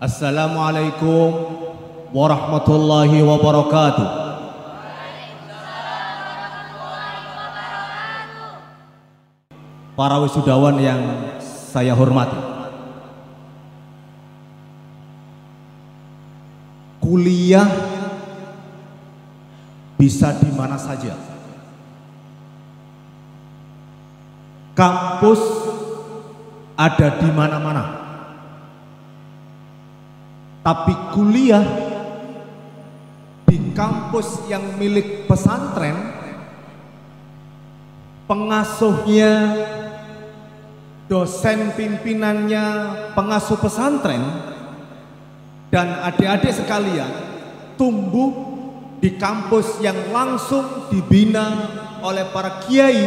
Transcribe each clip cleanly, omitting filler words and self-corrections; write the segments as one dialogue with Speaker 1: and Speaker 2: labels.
Speaker 1: Assalamualaikum warahmatullahi wabarakatuh. Para wisudawan yang saya hormati, kuliah bisa di mana saja, kampus ada di mana-mana, tapi kuliah di kampus yang milik pesantren, pengasuhnya, dosen pimpinannya, pengasuh pesantren, dan adik-adik sekalian tumbuh di kampus yang langsung dibina oleh para kiai,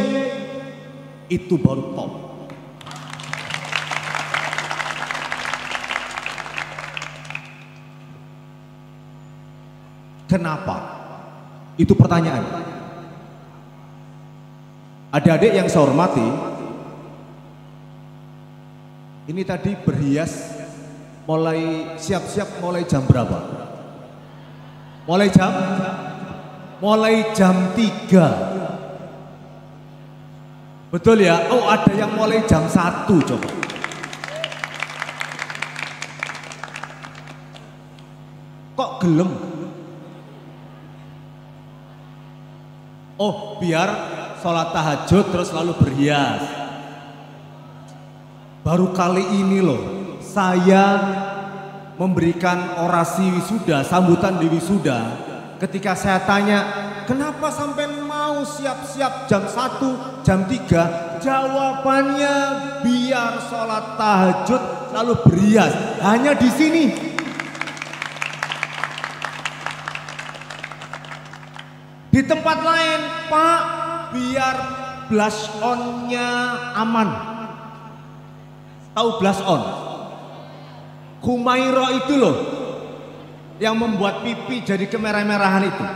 Speaker 1: itu baru top. Kenapa? Itu pertanyaan. Adik-adik yang saya hormati, ini tadi berhias mulai siap-siap mulai jam berapa? Mulai jam 3. Betul ya? Oh, ada yang mulai jam 1 coba. Kok gelem? Oh, biar sholat tahajud terus lalu berhias. Baru kali ini loh saya memberikan orasi wisuda, sambutan di wisuda. Ketika saya tanya, kenapa sampai mau siap-siap jam 1, jam 3? Jawabannya biar sholat tahajud lalu berhias. Hanya di sini. Di tempat lain, Pak, biar blush on-nya aman. Tahu blush on? Kumairo itu loh, yang membuat pipi jadi kemerah-merahan itu.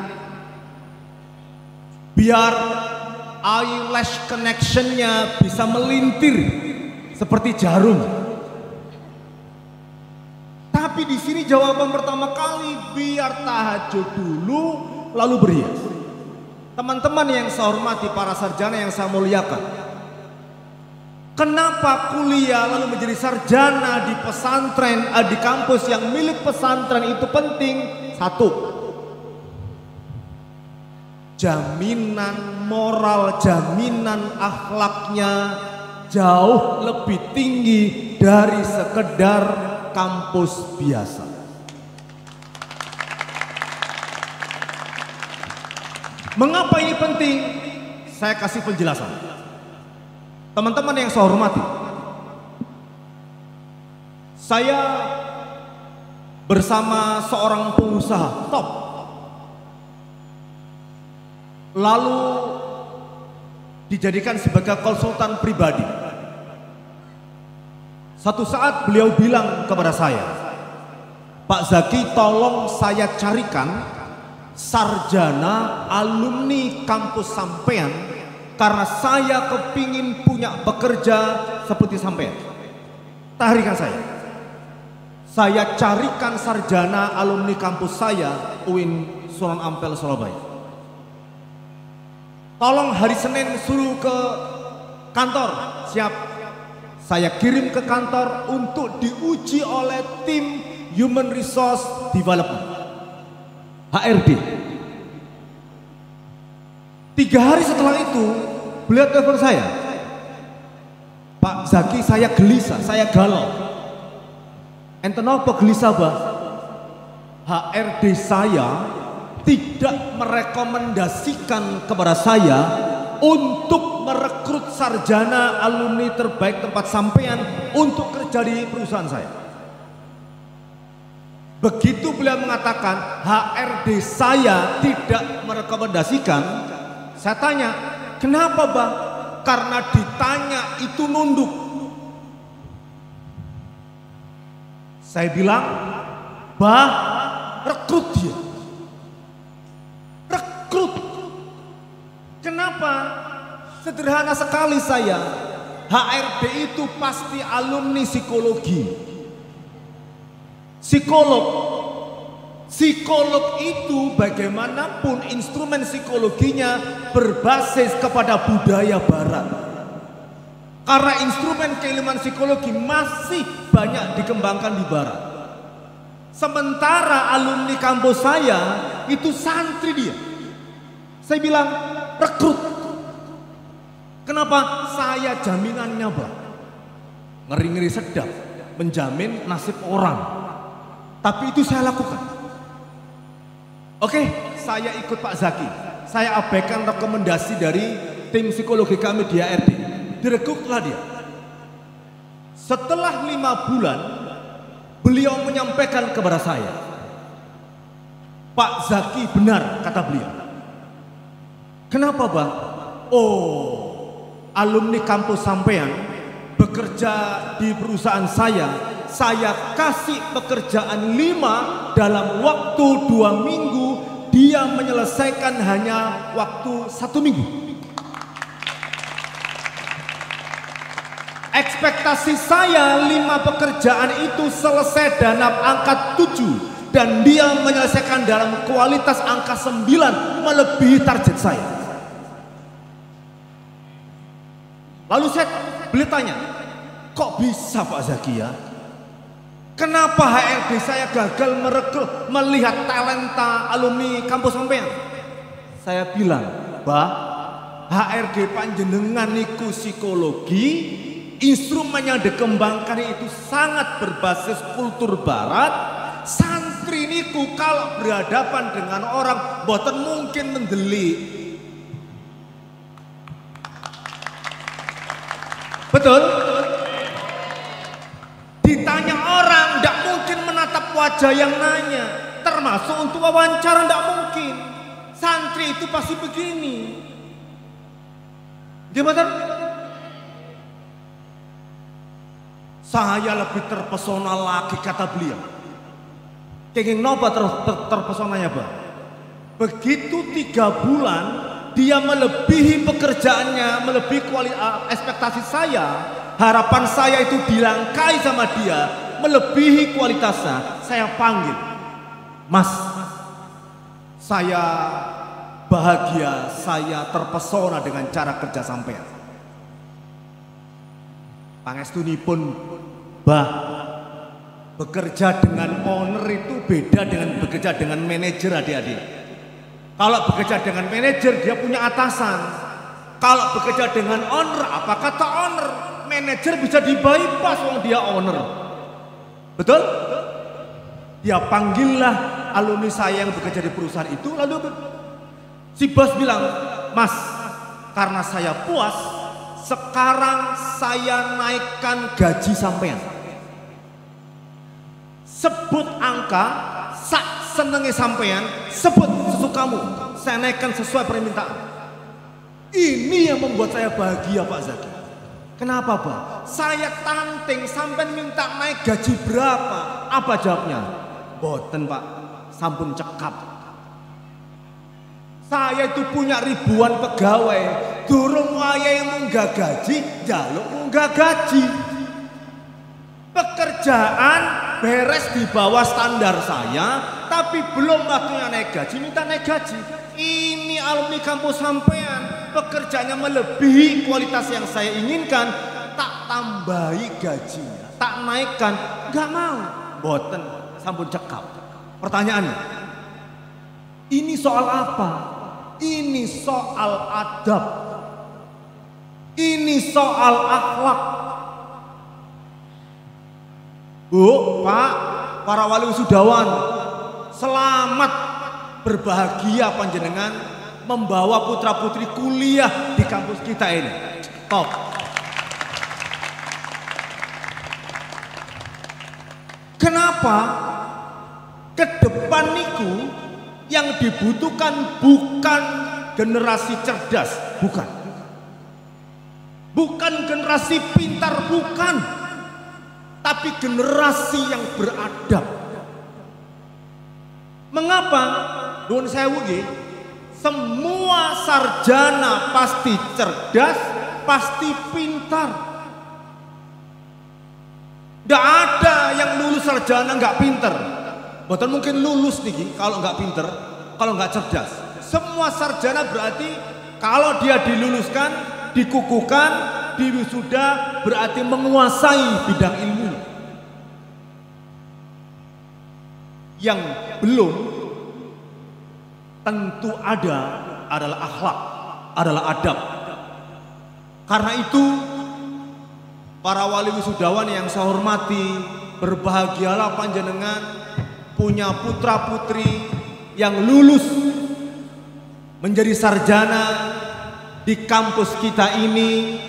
Speaker 1: Biar eyelash connection-nya bisa melintir seperti jarum. Tapi di sini jawaban pertama kali, biar tahajud dulu lalu berhias. Teman-teman yang saya hormati, para sarjana yang saya muliakan, kenapa kuliah lalu menjadi sarjana di pesantren, di kampus yang milik pesantren itu penting? Satu, jaminan moral, jaminan akhlaknya jauh lebih tinggi dari sekedar kampus biasa. Mengapa ini penting? Saya kasih penjelasan. Teman-teman yang saya hormati, saya bersama seorang pengusaha top, lalu dijadikan sebagai konsultan pribadi. Satu saat beliau bilang kepada saya, Pak Zaki, tolong saya carikan sarjana alumni kampus sampean, karena saya kepingin punya bekerja seperti sampean. Tarikan saya carikan sarjana alumni kampus saya, UIN Sunan Ampel Surabaya. Tolong hari Senin suruh ke kantor. Siap. Saya kirim ke kantor untuk diuji oleh tim Human Resource Development, HRD. 3 hari setelah itu beliau telepon saya, Pak Zaki, saya gelisah, saya galau. Enten apa gelisah, Bah? HRD saya tidak merekomendasikan kepada saya untuk merekrut sarjana alumni terbaik tempat sampean untuk kerja di perusahaan saya. Begitu beliau mengatakan HRD saya tidak merekomendasikan, saya tanya, kenapa Bang? Karena ditanya itu nunduk. Saya bilang, Bah, rekrut dia. Rekrut. Kenapa? Sederhana sekali saya. HRD itu pasti alumni psikologi. Psikolog. Psikolog itu bagaimanapun instrumen psikologinya berbasis kepada budaya barat. Karena instrumen keilmuan psikologi masih banyak dikembangkan di barat. Sementara alumni kampus saya itu santri dia. Saya bilang rekrut. Kenapa? Saya jaminannya Pak. Ngeri-ngeri sedap menjamin nasib orang. Tapi itu saya lakukan. Oke, saya ikut Pak Zaki. Saya abaikan rekomendasi dari tim psikologi kami di ARD. Direkrutlah dia. Setelah 5 bulan, beliau menyampaikan kepada saya, Pak Zaki benar, kata beliau. Kenapa Bang? Oh, alumni kampus sampean bekerja di perusahaan saya kasih pekerjaan 5 dalam waktu 2 minggu, dia menyelesaikan hanya waktu 1 minggu. Ekspektasi saya 5 pekerjaan itu selesai dalam angka 7 dan dia menyelesaikan dalam kualitas angka 9, melebihi target saya. Lalu beliau tanya, kok bisa Pak Zaki ya? Kenapa HRD saya gagal merekrut melihat talenta alumni kampus sampean? Saya bilang, Pak, HRD panjenengan niku psikologi, instrumen yang dikembangkan itu sangat berbasis kultur barat. Santri niku kalau berhadapan dengan orang boten mungkin mendelik. Betul? Ditanya orang tidak mungkin menatap wajah yang nanya, termasuk untuk wawancara tidak mungkin. Santri itu pasti begini. Dia betul? Saya lebih terpesona lagi, kata beliau. Kenging nopo terpesonanya Pak? Begitu 3 bulan dia melebihi pekerjaannya, melebihi ekspektasi saya. Harapan saya itu dilangkai sama dia, melebihi kualitasnya. Saya panggil, Mas, saya bahagia, saya terpesona dengan cara kerja sampean. Pangestunipun, Bah, bekerja dengan owner itu beda dengan bekerja dengan manajer, adik-adik. Kalau bekerja dengan manajer dia punya atasan. Kalau bekerja dengan owner, apa kata owner? Manajer bisa di-bypass wong dia owner. Betul? Dia panggillah alumni saya yang bekerja di perusahaan itu, lalu si bos bilang, Mas, karena saya puas, sekarang saya naikkan gaji sampean. Sebut angka, sak senenge sampean, sebut sesukamu, saya naikkan sesuai permintaan. Ini yang membuat saya bahagia Pak Zaki. Kenapa Pak? Saya tanteng sampean minta naik gaji berapa? Apa jawabnya? Boten Pak, sampun cekap. Saya itu punya ribuan pegawai, durung wayahe munggah gaji, jaluk munggah gaji. Pekerjaan beres di bawah standar saya, tapi belum waktunya naik gaji, minta naik gaji. Ini alumni kampus sampean, pekerjaannya melebihi kualitas yang saya inginkan, tak tambahi gajinya, tak naikkan, gak mau. Boten, sampun cekap. Pertanyaannya, ini soal apa? Ini soal adab. Ini soal akhlak. Bu, Pak, para wali wisudawan, selamat berbahagia panjenengan membawa putra-putri kuliah di kampus kita ini. Top. Kenapa? Ke depan niku yang dibutuhkan bukan generasi cerdas, bukan. Bukan generasi pintar, bukan. Tapi generasi yang beradab. Mengapa? Nuwun sewu nggih. Semua sarjana pasti cerdas, pasti pintar. Tidak ada yang lulus sarjana sarjana nggak pinter, betul mungkin lulus nih kalau nggak pinter, kalau nggak cerdas. Semua sarjana berarti kalau dia diluluskan, dikukuhkan, diwisuda berarti menguasai bidang ilmu. Yang belum tentu adalah akhlak, adalah adab. Karena itu para wali wisudawan yang saya hormati, berbahagialah panjenengan punya putra putri yang lulus menjadi sarjana di kampus kita ini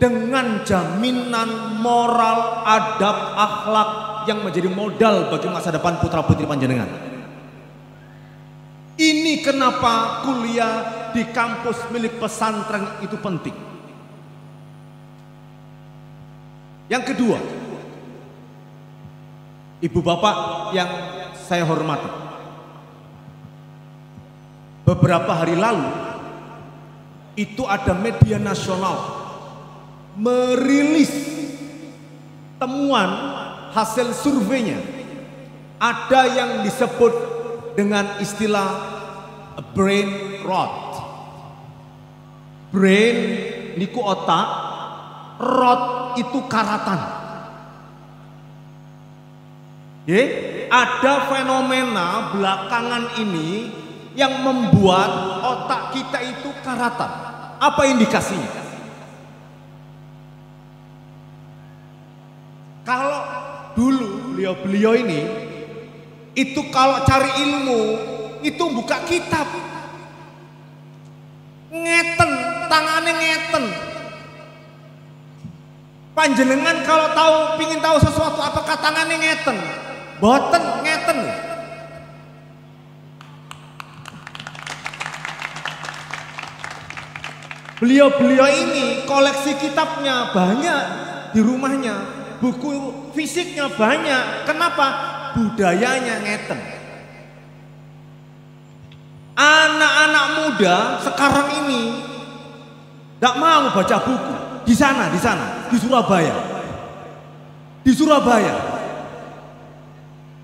Speaker 1: dengan jaminan moral, adab, akhlak yang menjadi modal bagi masa depan putra putri panjenengan. Ini kenapa kuliah di kampus milik pesantren itu penting. Yang kedua, ibu bapak yang saya hormati, beberapa hari lalu itu ada media nasional merilis temuan hasil surveinya. Ada yang disebut dengan istilah brain rot. Brain niku otak, rot itu karatan. Ada fenomena belakangan ini yang membuat otak kita itu karatan. Apa indikasinya? Kalau dulu beliau-beliau ini itu kalau cari ilmu itu buka kitab, ngeten, tangannya ngeten. Panjenengan kalau pingin tahu sesuatu apakah tangannya ngeten? Boten ngeten. Beliau-beliau ini koleksi kitabnya banyak di rumahnya, buku fisiknya banyak. Kenapa? Budayanya ngeten. Anak-anak muda sekarang ini tidak mau baca buku. Di sana, di Surabaya. Di Surabaya.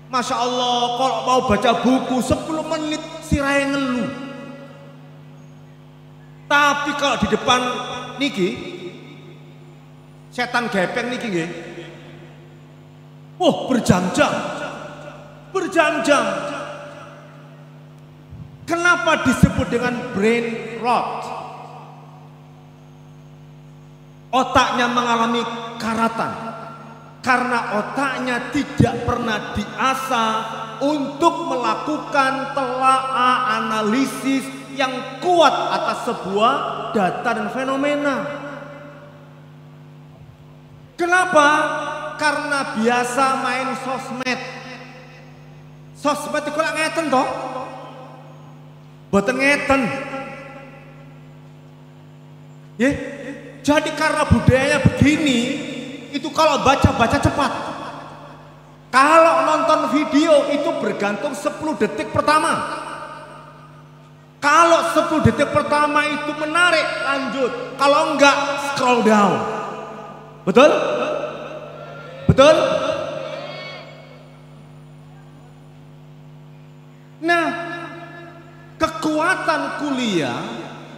Speaker 1: Masya Allah, kalau mau baca buku 10 menit sirai ngeluh. Tapi kalau di depan niki setan gepeng niki nggih. Berjam-jam. Berjam-jam. Kenapa disebut dengan brain rot? Otaknya mengalami karatan karena otaknya tidak pernah diasah untuk melakukan telaah analisis yang kuat atas sebuah data dan fenomena. Kenapa? Karena biasa main sosmed. Sosmed itu kok ngeten toh? Boten ngeten. Jadi karena budayanya begini, itu kalau baca cepat. Kalau nonton video itu bergantung 10 detik pertama. Kalau 10 detik pertama itu menarik, lanjut. Kalau enggak, scroll down. Betul? Betul? Nah, kekuatan kuliah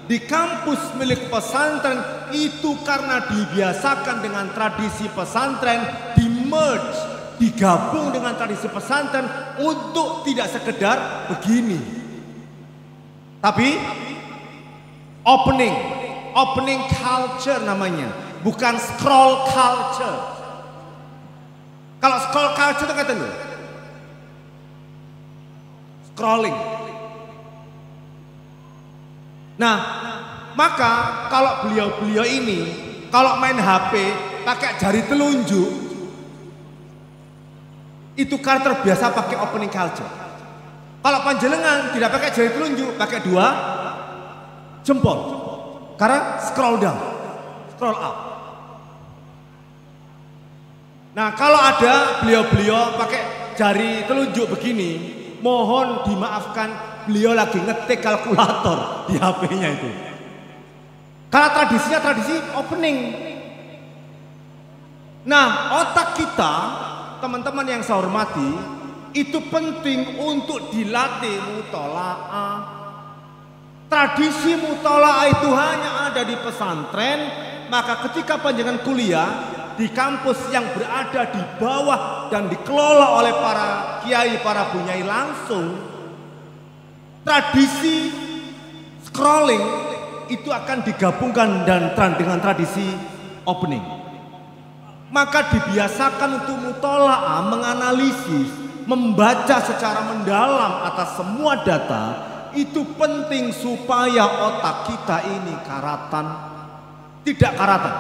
Speaker 1: di kampus milik pesantren itu karena dibiasakan dengan tradisi pesantren, di-merge, digabung dengan tradisi pesantren untuk tidak sekedar begini. Tapi opening culture namanya, bukan scroll culture. Kalau scroll culture itu kata loh, scrolling. Nah, maka kalau beliau-beliau ini kalau main HP pakai jari telunjuk itu karena terbiasa pakai opening culture. Kalau panjenengan tidak pakai jari telunjuk, pakai 2 jempol. Karena scroll down, scroll up. Nah, kalau ada beliau-beliau pakai jari telunjuk begini, mohon dimaafkan, beliau lagi ngetik kalkulator di HP-nya itu. Karena tradisinya tradisi opening. Nah, otak kita teman-teman yang saya hormati, itu penting untuk dilatih mutola'ah. Tradisi mutola'ah itu hanya ada di pesantren, maka ketika panjenengan kuliah di kampus yang berada di bawah dan dikelola oleh para kiai, para bunyai langsung, tradisi scrolling itu akan digabungkan dengan tradisi opening. Maka dibiasakan untuk mutola'ah, menganalisis, membaca secara mendalam atas semua data. Itu penting supaya otak kita ini karatan, tidak karatan.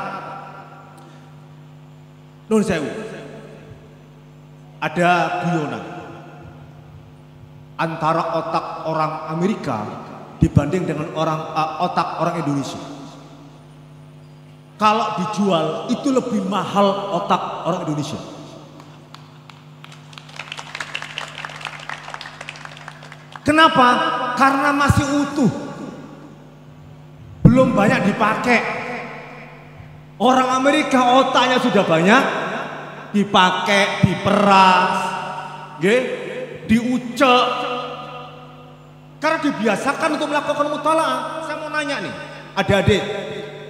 Speaker 1: Nun sewu, ada guyonan antara otak orang Amerika dibanding dengan otak orang Indonesia. Kalau dijual itu lebih mahal otak orang Indonesia. Kenapa? Karena masih utuh, belum banyak dipakai. Orang Amerika otaknya sudah banyak dipakai, diperas, diucek. Karena dibiasakan untuk melakukan mutola'ah. Saya mau nanya nih, adik-adik,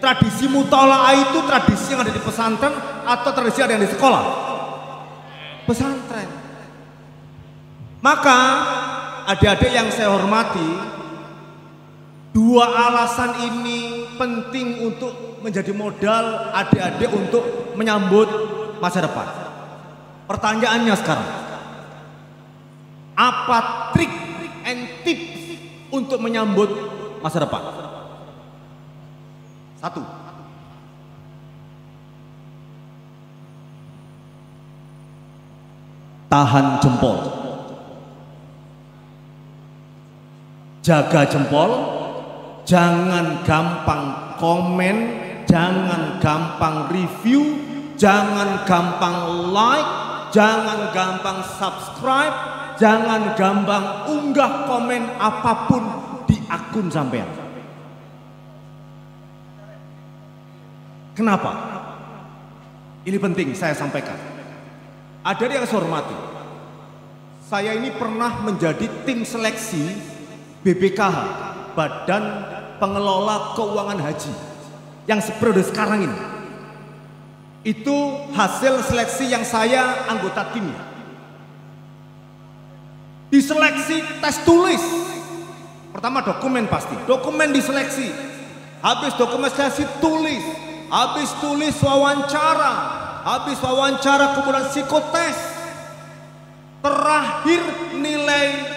Speaker 1: tradisi mutola'ah itu tradisi yang ada di pesantren atau tradisi ada yang di sekolah? Pesantren. Maka adik-adik yang saya hormati, dua alasan ini penting untuk menjadi modal adik-adik untuk menyambut masa depan. Pertanyaannya sekarang, apa trik and tips untuk menyambut masa depan? Satu, tahan jempol. Jaga jempol, jangan gampang komen, jangan gampang review, jangan gampang like, jangan gampang subscribe, jangan gampang unggah komen apapun di akun sampean. Kenapa? Ini penting saya sampaikan. Ada yang saya hormati, saya ini pernah menjadi tim seleksi BPKH, Badan Pengelola Keuangan Haji, yang periode sekarang ini. Itu hasil seleksi yang saya anggota timnya. Diseleksi tes tulis. Pertama dokumen pasti, dokumen diseleksi. Habis dokumen seleksi tulis, habis tulis wawancara, habis wawancara kemudian psikotes. Terakhir nilai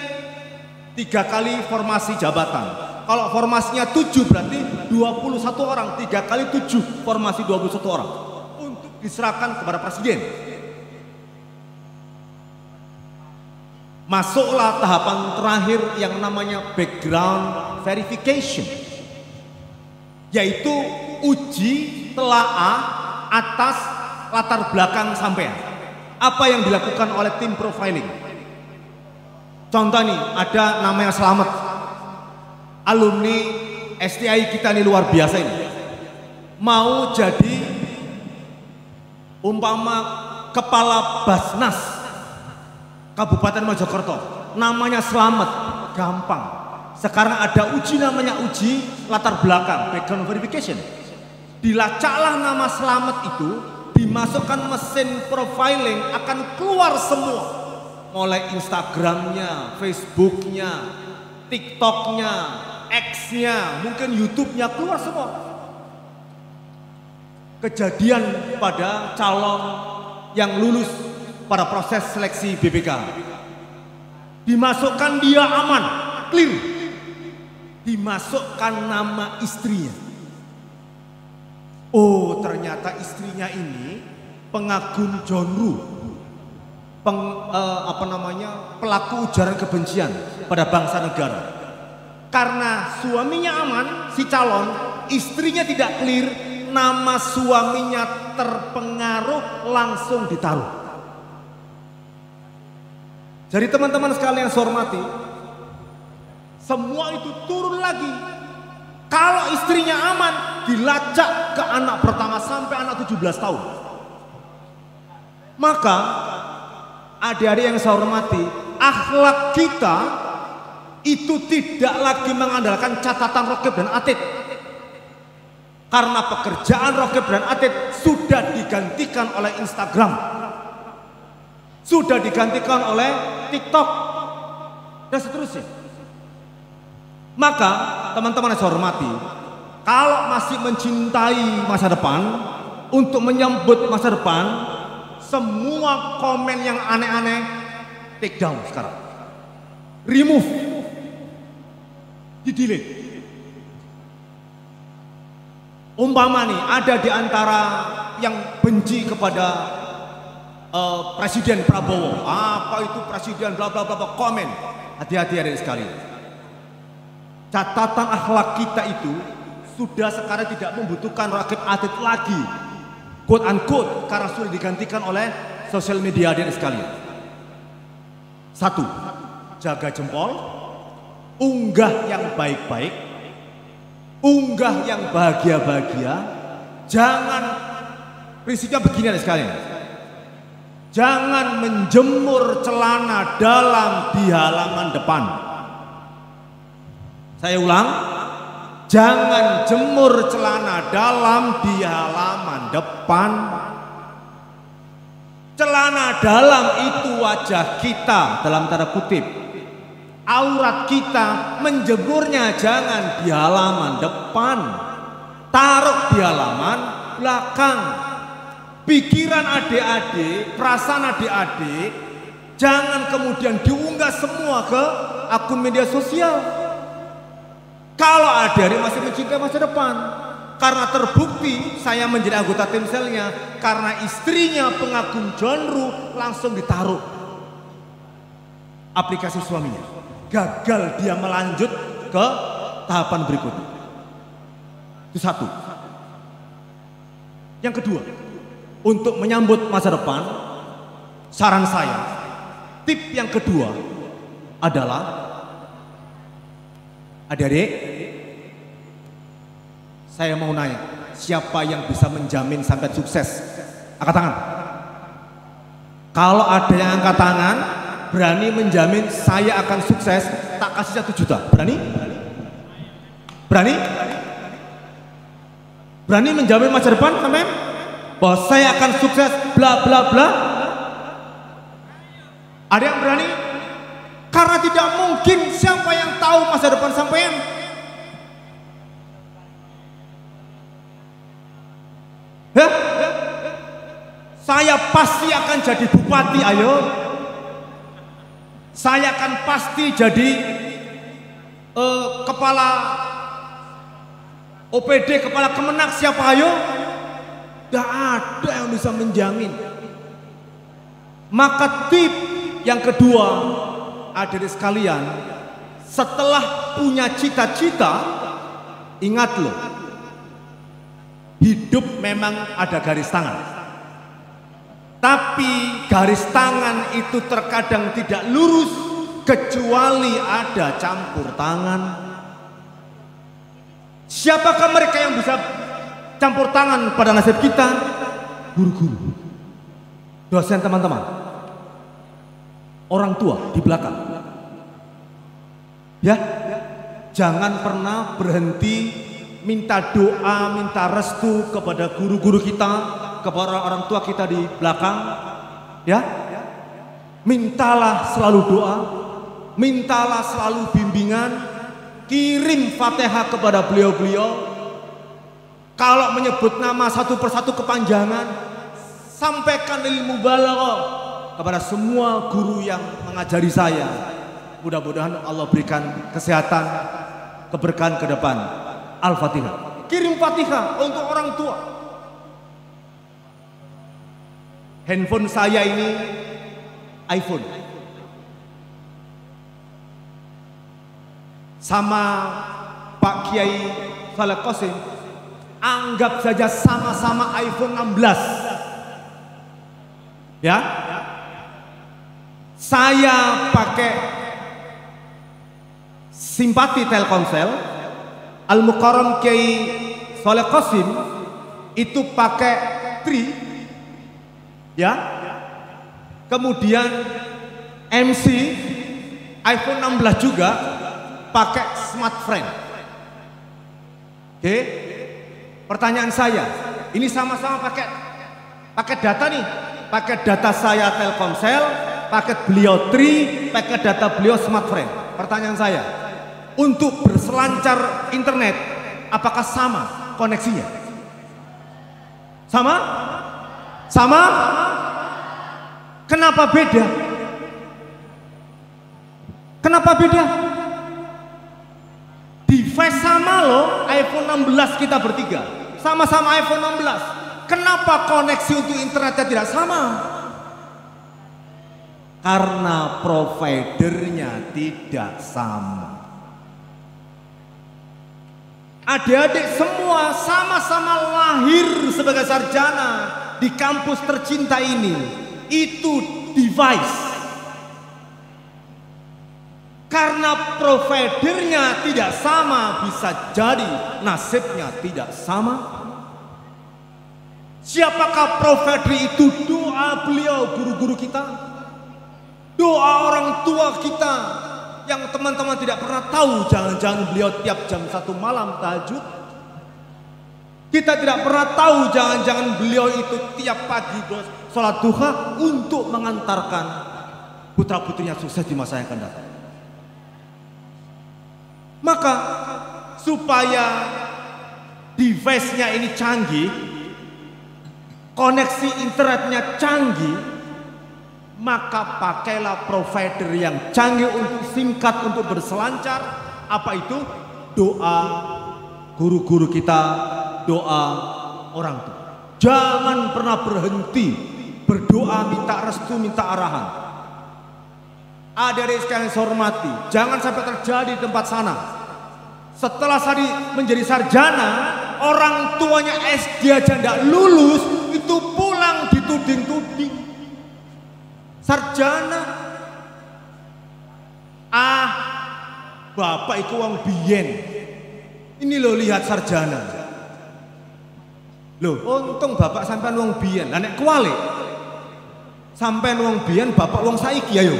Speaker 1: 3 kali formasi jabatan. Kalau formasinya 7 berarti 21 orang, 3 kali 7 formasi 21 orang untuk diserahkan kepada presiden. Masuklah tahapan terakhir yang namanya background verification, yaitu uji telaah atas latar belakang sampean. Apa yang dilakukan oleh tim profiling? Contoh nih, ada namanya Selamat, alumni STI kita ini luar biasa ini. Mau jadi umpama kepala Basnas Kabupaten Mojokerto, namanya Selamat, gampang. Sekarang ada uji namanya uji latar belakang, background verification. Dilacaklah nama Selamat itu, dimasukkan mesin profiling, akan keluar semua. Mulai Instagramnya, Facebooknya, TikToknya, X-nya, mungkin YouTube-nya, keluar semua. Kejadian pada calon yang lulus pada proses seleksi BPK, dimasukkan dia aman, clear, dimasukkan nama istrinya. Oh, ternyata istrinya ini pengagum genre, pelaku ujaran kebencian pada bangsa negara. Karena suaminya aman, si calon, istrinya tidak clear, nama suaminya terpengaruh, langsung ditaruh. Jadi teman-teman sekalian saya hormati, semua itu turun lagi. Kalau istrinya aman, dilacak ke anak pertama sampai anak 17 tahun. Maka adik-adik yang saya hormati, akhlak kita itu tidak lagi mengandalkan catatan Raqib dan Atid. Karena pekerjaan Raqib dan Atid sudah digantikan oleh Instagram, sudah digantikan oleh TikTok, dan seterusnya. Maka teman-teman yang saya hormati, kalau masih mencintai masa depan, untuk menyambut masa depan, semua komen yang aneh-aneh take down sekarang, remove, di delete. Umpama nih ada di antara yang benci kepada Presiden Prabowo, apa itu presiden bla bla bla, komen, hati-hati adik sekalian. Catatan akhlak kita itu sudah sekarang tidak membutuhkan Raqib Atid lagi, quote unquote, karena sudah digantikan oleh sosial media adik sekalian. Satu, jaga jempol, unggah yang baik-baik, unggah yang bahagia-bahagia. Jangan, prinsipnya begini adik sekalian, jangan menjemur celana dalam di halaman depan. Saya ulang, jangan jemur celana dalam di halaman depan. Celana dalam itu wajah kita, dalam tanda kutip. Aurat kita, menjemurnya jangan di halaman depan, taruh di halaman belakang. Pikiran adik-adik, perasaan adik-adik, jangan kemudian diunggah semua ke akun media sosial. Kalau adik-adik masih mencintai masa depan, karena terbukti saya menjadi anggota tim selnya, karena istrinya pengagum genre langsung ditaruh aplikasi suaminya. Gagal dia melanjut ke tahapan berikutnya. Itu satu. Yang kedua, untuk menyambut masa depan, saran saya, tip yang kedua adalah, adik-adik, saya mau nanya, siapa yang bisa menjamin sampai sukses? Angkat tangan. Kalau ada yang angkat tangan, berani menjamin saya akan sukses, tak kasih 1 juta. Berani? Berani? Berani menjamin masa depan sampai bahwa saya akan sukses bla bla bla? Ada yang berani? Karena tidak mungkin, siapa yang tahu masa depan sampean? Hah? Saya pasti akan jadi bupati, ayo. Saya akan pasti jadi kepala OPD, kepala Kemenak, siapa ayo? Tidak ada yang bisa menjamin. Maka tip yang kedua, adik-adik sekalian, setelah punya cita-cita, ingat loh, hidup memang ada garis tangan. Tapi garis tangan itu terkadang tidak lurus kecuali ada campur tangan. Siapakah mereka yang bisa campur tangan pada nasib kita? Guru-guru, dosen, teman-teman, orang tua di belakang. Ya, jangan pernah berhenti minta doa, minta restu kepada guru-guru kita, kepada orang tua kita di belakang. Ya, mintalah selalu doa, mintalah selalu bimbingan, kirim Fatihah kepada beliau-beliau. Kalau menyebut nama satu persatu kepanjangan, sampaikan ilmu balaghah kepada semua guru yang mengajari saya. Mudah-mudahan Allah berikan kesehatan, keberkahan ke depan. Al-Fatihah. Kirim Fatihah untuk orang tua. Handphone saya ini iPhone. Sama Pak Kiai Saleh Qasim, anggap saja sama-sama iPhone 16. Ya. Saya pakai simpati Telkomsel, Al-Mukarram Kiai Saleh Qasim itu pakai Tri. Ya. Kemudian MC iPhone 16 juga pakai smartphone. Oke. Pertanyaan saya, ini sama-sama pakai data nih. Pakai data saya Telkomsel, paket beliau Tri, pakai data beliau smartphone. Pertanyaan saya, untuk berselancar internet, apakah sama koneksinya? Sama? Sama? Kenapa beda? Kenapa beda? Device sama loh, iPhone 16 kita bertiga. Sama-sama iPhone 16. Kenapa koneksi untuk internetnya tidak sama? Karena providernya tidak sama. Adik-adik semua sama-sama lahir sebagai sarjana di kampus tercinta ini. Itu device. Karena providernya tidak sama, bisa jadi nasibnya tidak sama. Siapakah provider itu? Doa beliau, guru-guru kita, doa orang tua kita, yang teman-teman tidak pernah tahu. Jangan-jangan beliau tiap jam 1 malam tahajud. Kita tidak pernah tahu, jangan-jangan beliau itu tiap pagi sholat duha untuk mengantarkan putra-putrinya sukses di masa yang akan datang. Maka supaya device-nya ini canggih, koneksi internetnya canggih, maka pakailah provider yang canggih untuk singkat, untuk berselancar. Apa itu? Doa guru-guru kita, doa orang tua. Jangan pernah berhenti berdoa, minta restu, minta arahan. Adik-adik sekalian saya hormati, jangan sampai terjadi di tempat sana. Setelah saya menjadi sarjana, orang tuanya SD aja tidak lulus, itu pulang dituding-tuding. Sarjana, bapak itu wong biyen. Ini lo lihat sarjana. Loh, untung bapak sampean wong biyen. Lah nek kuwalik, sampean wong biyen, bapak wong saiki ayo.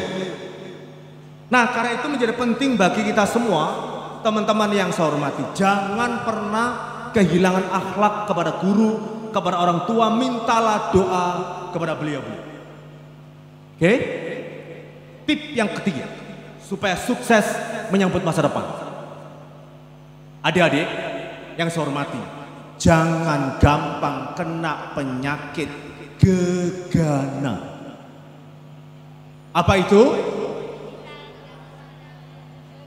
Speaker 1: Nah, karena itu menjadi penting bagi kita semua, teman-teman yang saya hormati, jangan pernah kehilangan akhlak kepada guru, kepada orang tua. Mintalah doa kepada beliau-beliau. Oke? Tip yang ketiga, supaya sukses menyambut masa depan. Adik-adik yang saya hormati, jangan gampang kena penyakit gegana. Apa itu?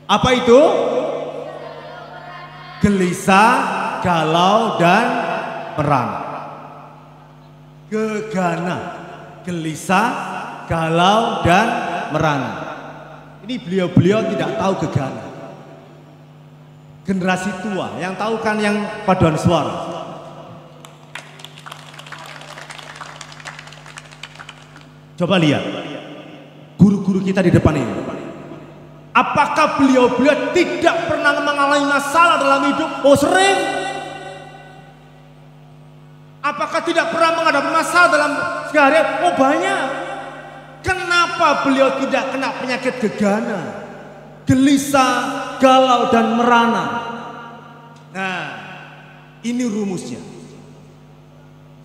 Speaker 1: Apa itu? Gelisah, galau, dan merana. Gegana, gelisah, galau, dan merana. Ini beliau-beliau tidak tahu gegana. Generasi tua yang tahu kan yang paduan suara. Coba lihat guru-guru kita di depan ini. Apakah beliau-beliau tidak pernah mengalami masalah dalam hidup? Oh, sering. Apakah tidak pernah menghadapi masalah dalam sehari-hari? Oh, banyak. Kenapa beliau tidak kena penyakit gegana, gelisah, galau, dan merana? Nah, ini rumusnya.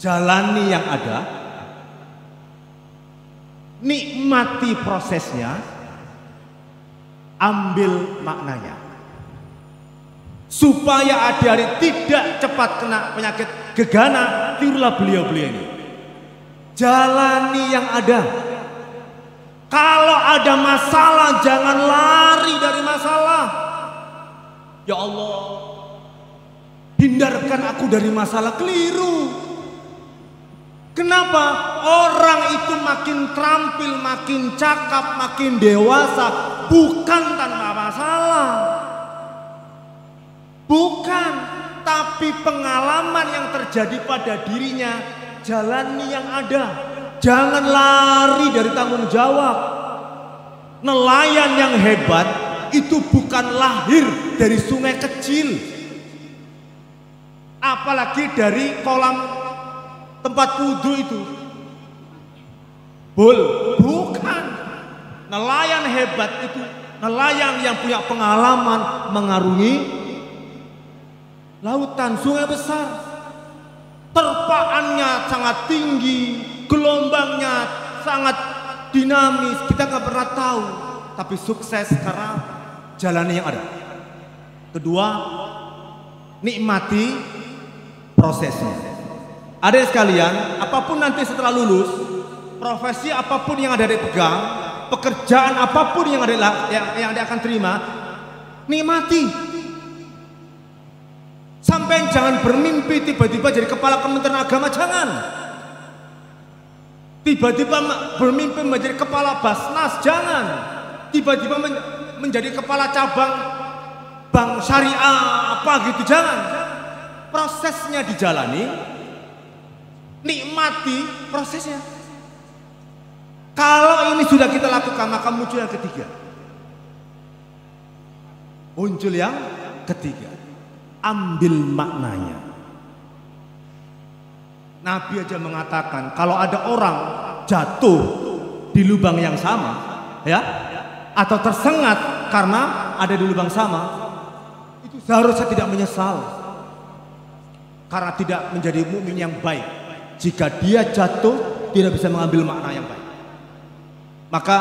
Speaker 1: Jalani yang ada, nikmati prosesnya, ambil maknanya. Supaya adik-adik tidak cepat kena penyakit gegana, tirulah beliau-beliau ini. Jalani yang ada. Kalau ada masalah, jangan lari dari masalah. Ya Allah, hindarkan aku dari masalah. Keliru. Kenapa? Orang itu makin terampil, makin cakap, makin dewasa, bukan tanpa masalah. Bukan, tapi pengalaman yang terjadi pada dirinya. Jalani yang ada. Jangan lari dari tanggung jawab. Nelayan yang hebat itu bukan lahir dari sungai kecil, apalagi dari kolam tempat wudhu itu. Bukan. Nelayan hebat itu nelayan yang punya pengalaman mengarungi lautan, sungai besar. Terpaannya sangat tinggi, gelombangnya sangat dinamis, kita nggak pernah tahu. Tapi sukses karena jalannya yang ada. Kedua, nikmati prosesnya. Adik sekalian, apapun nanti setelah lulus, profesi apapun yang ada dipegang, pekerjaan apapun yang dia akan terima, nikmati. Sampai jangan bermimpi tiba-tiba jadi kepala Kementerian Agama, jangan. Tiba-tiba bermimpi menjadi kepala Basnas, jangan. Tiba-tiba menjadi kepala cabang bank syariah apa gitu, jangan. Prosesnya dijalani, nikmati prosesnya. Kalau ini sudah kita lakukan, maka muncul yang ketiga. Muncul yang ketiga, ambil maknanya. Nabi aja mengatakan kalau ada orang jatuh di lubang yang sama, ya, atau tersengat karena ada di lubang sama, itu seharusnya tidak menyesal karena tidak menjadi mukmin yang baik. Jika dia jatuh tidak bisa mengambil makna yang baik. Maka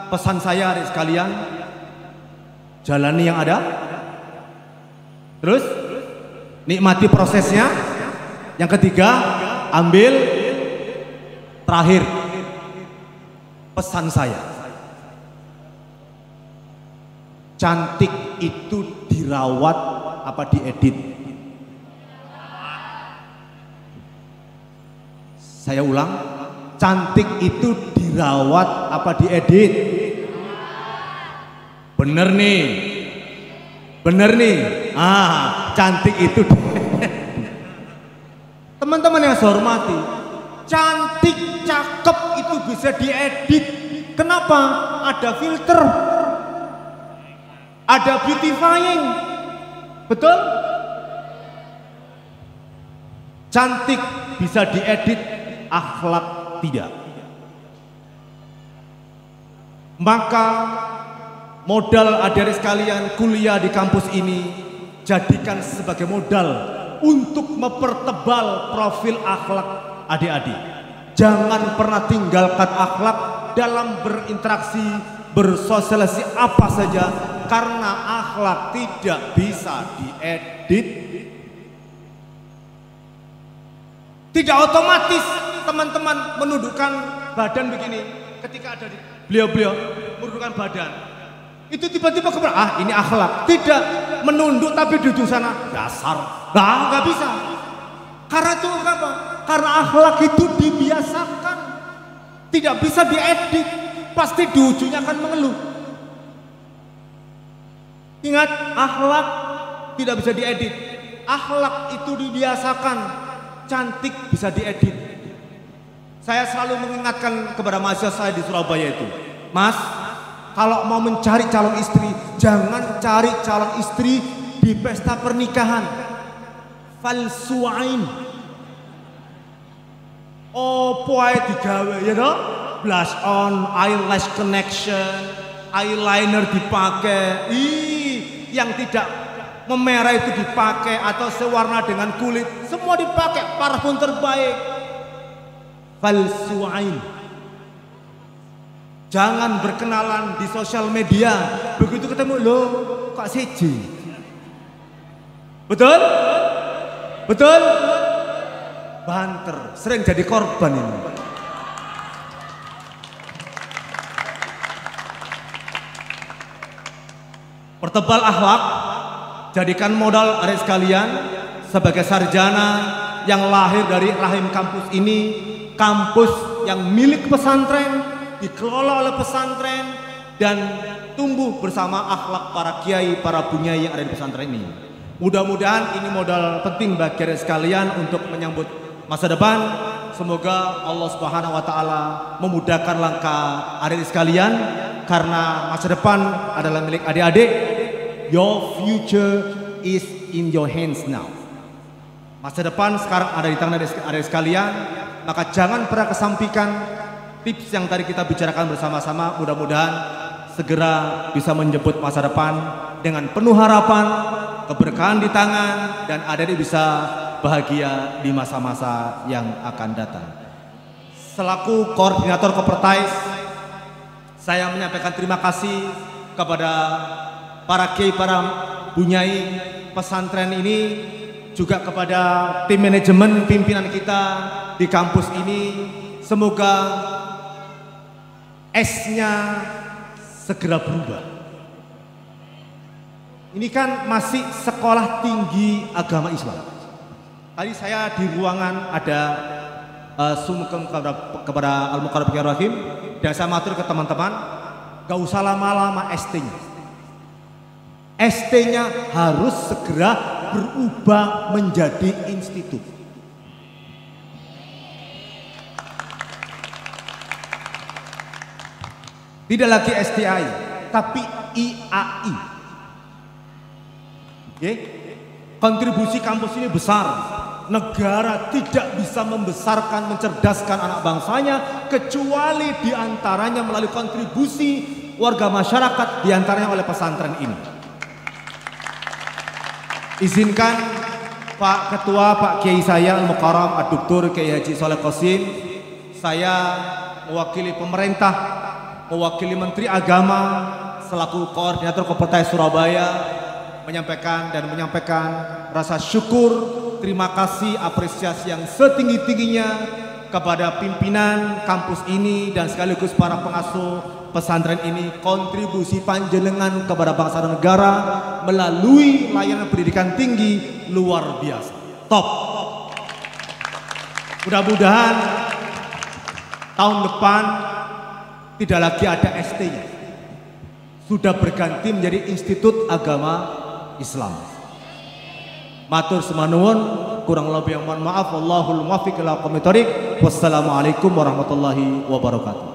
Speaker 1: pesan saya adik sekalian, jalani yang ada, terus nikmati prosesnya. Yang ketiga, ambil. Terakhir, pesan saya, cantik itu dirawat apa diedit? Saya ulang, cantik itu dirawat apa diedit? Bener nih, bener nih. Cantik itu. Teman-teman yang saya hormati, cantik, cakep itu bisa diedit. Kenapa? Ada filter, ada beautifying, betul? Cantik bisa diedit, akhlak tidak. Maka modal adik-adik sekalian kuliah di kampus ini jadikan sebagai modal untuk mempertebal profil akhlak adik-adik. Jangan pernah tinggalkan akhlak dalam berinteraksi, bersosialisasi apa saja, karena akhlak tidak bisa diedit. Tidak otomatis teman-teman menundukkan badan begini. Ketika ada beliau-beliau menundukkan badan, itu tiba-tiba ini akhlak. Tidak menunduk tapi di ujung sana dasar. Nggak bisa. Karena itu apa? Karena akhlak itu dibiasakan, tidak bisa diedit. Pasti di ujungnya akan mengeluh. Ingat, akhlak tidak bisa diedit. Akhlak itu dibiasakan. Cantik bisa diedit. Saya selalu mengingatkan kepada mahasiswa saya di Surabaya itu, Mas, kalau mau mencari calon istri, jangan cari calon istri di pesta pernikahan. Falsuain. Opo ae digawe ya toh? Blush on, eyelash connection, eyeliner dipakai. Yang tidak memerah itu dipakai, atau sewarna dengan kulit, semua dipakai, parfum terbaik. Falsuain. Jangan berkenalan di sosial media, begitu ketemu loh kok siji. Betul? Betul? Banter, sering jadi korban ini. Pertebal akhlak, jadikan modal adik sekalian sebagai sarjana yang lahir dari rahim kampus ini, kampus yang milik pesantren, dikelola oleh pesantren, dan tumbuh bersama akhlak para kiai, para bunyai yang ada di pesantren ini. Mudah-mudahan ini modal penting bagi adik sekalian untuk menyambut masa depan. Semoga Allah Subhanahu wa taala memudahkan langkah adik sekalian, karena masa depan adalah milik adik-adik. Your future is in your hands now. Masa depan sekarang ada di tangan adik sekalian, maka jangan pernah kesampingkan tips yang tadi kita bicarakan bersama-sama mudah-mudahan segera bisa menjemput masa depan dengan penuh harapan, keberkahan di tangan, dan adik bisa bahagia di masa-masa yang akan datang. Selaku koordinator Kopertais, saya menyampaikan terima kasih kepada para kiai, para bunyai pesantren ini, juga kepada tim manajemen pimpinan kita di kampus ini. Semoga esnya segera berubah. Ini kan masih sekolah tinggi agama Islam. Tadi saya di ruangan ada sumkem kepada Al-Muqarrab Rahim, dan saya matur ke teman-teman, gak usah lama-lama ST-nya. ST-nya harus segera berubah menjadi institut. Tidak lagi STI, tapi IAI. Oke? Kontribusi kampus ini besar. Negara tidak bisa membesarkan, mencerdaskan anak bangsanya kecuali diantaranya melalui kontribusi warga masyarakat, diantaranya oleh pesantren ini. Izinkan Pak Ketua, Pak Kiai saya Al-Mukarram Ad-Doktor Kiai Haji Sholeh Qasim, saya mewakili pemerintah, mewakili Menteri Agama selaku koordinator Kopertais Surabaya menyampaikan rasa syukur, terima kasih, apresiasi yang setinggi-tingginya kepada pimpinan kampus ini dan sekaligus para pengasuh pesantren ini. Kontribusi panjenengan kepada bangsa dan negara melalui layanan pendidikan tinggi luar biasa, top. Mudah-mudahan tahun depan tidak lagi ada ST-nya, sudah berganti menjadi Institut Agama Islam. Matur semanuwun, kurang lebih yang mohon maaf. Wallahul muwaffiq ila aqwamit thoriq. Wassalamualaikum warahmatullahi wabarakatuh.